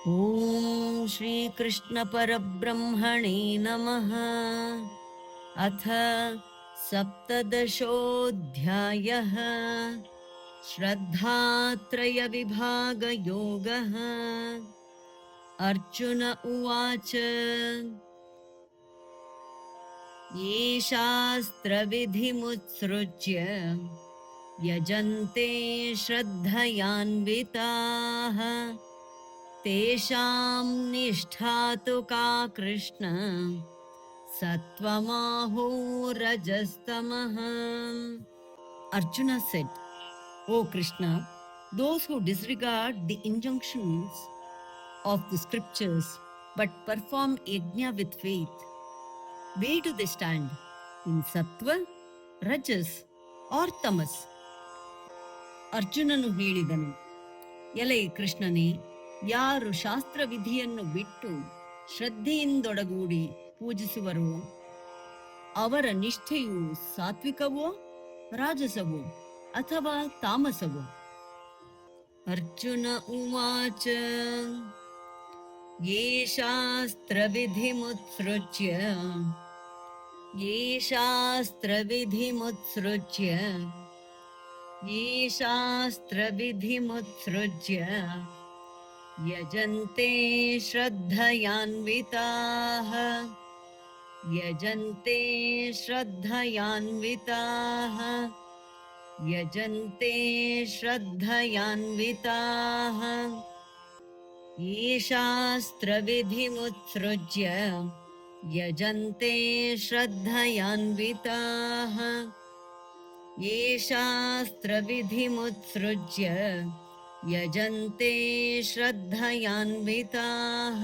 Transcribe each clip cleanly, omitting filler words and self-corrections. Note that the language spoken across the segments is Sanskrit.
ॐ श्रीकृष्णपरब्रह्मणे नमः। अथ सप्तदशोऽध्यायः। श्रद्धात्रयविभागयोगः। अर्जुन उवाच ये शास्त्रविधिमुत्सृज्य यजन्ते श्रद्धयान्विताः तेषां निष्ठा तु का कृष्ण सत्वमाहो रजस्तमः. Arjuna said, O Krishna, those who disregard the injunctions of the scriptures but perform yajna with faith, where do they stand? In sattva, rajas or tamas? ಅರ್ಜುನನು ಹೇಳಿದನು, ಎಲೈ ಕೃಷ್ಣನೇ, ಯಾರು ಶಾಸ್ತ್ರವಿಧಿಯನ್ನು ಬಿಟ್ಟು ಶ್ರದ್ಧೆಯಿಂದೊಡಗೂಡಿ ಪೂಜಿಸುವರೋ ಅವರ ನಿಷ್ಠೆಯು ಸಾತ್ವಿಕವೋ ರಾಜಸವೋ ಅಥವಾ ತಾಮಸವೋ? ಅರ್ಜುನ ಉವಾಚ ಯೇ ಶಾಸ್ತ್ರವಿಧಿಮುತ್ಸೃಜ್ಯ यजन्ते श्रद्धयान्विताः ये शास्त्रविधिमुत्सृज्य यजन्ते श्रद्धयान्विताः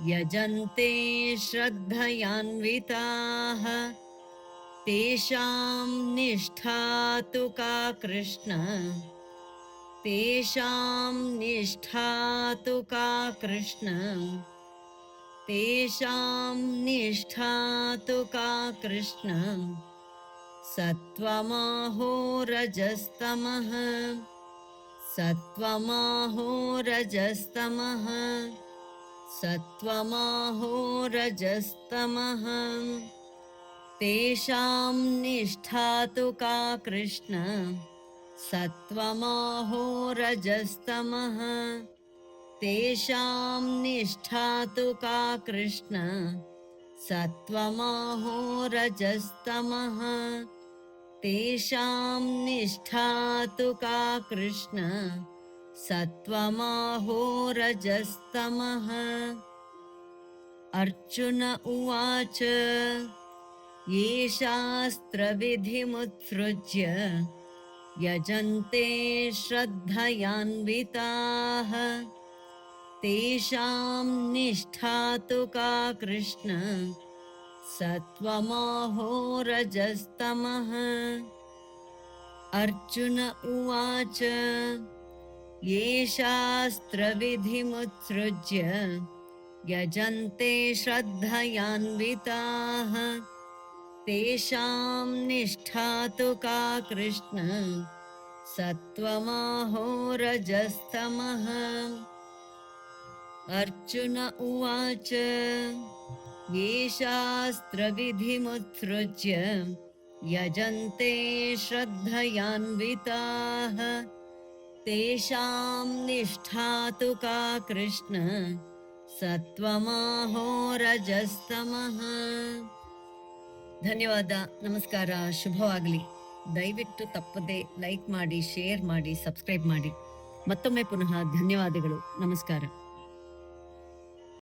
यजन्ते श्रद्धयान्विताः तेषां निष्ठा तु का कृष्ण सत्वमाहो रजस्तमः. तेषां निष्ठा तु का कृष्ण सत्वमाहो रजस्तमः. तेषां निष्ठा तु का कृष्ण सत्वमाहो रजस्तमः. तेषां निष्ठा तु का कृष्ण सत्वमाहो रजस्तमः. अर्जुन उवाच ये शास्त्रविधिमुत्सृज्य यजन्ते श्रद्धयान्विताः तेषां निष्ठा तु का कृष्ण सत्वमाहो रजस्तमः. अर्जुन उवाच ये शास्त्रविधिमुत्सृज्य यजन्ते श्रद्धयान्विताः तेषां निष्ठा तु का कृष्ण सत्वमाहो रजस्तमः. अर्जुन उवाच ये शास्त्रविधिमुत्सृज्य यजन्ते श्रद्धयान्विताः तेषां निष्ठा तु का कृष्ण ಸತ್ವಮಾಹೋ ರಜಸ್ತಮಃ. ಧನ್ಯವಾದ, ನಮಸ್ಕಾರ, ಶುಭವಾಗಲಿ. ದಯವಿಟ್ಟು ತಪ್ಪದೆ ಲೈಕ್ ಮಾಡಿ, ಶೇರ್ ಮಾಡಿ, ಸಬ್ಸ್ಕ್ರೈಬ್ ಮಾಡಿ. ಮತ್ತೊಮ್ಮೆ ಪುನಃ ಧನ್ಯವಾದಗಳು, ನಮಸ್ಕಾರ.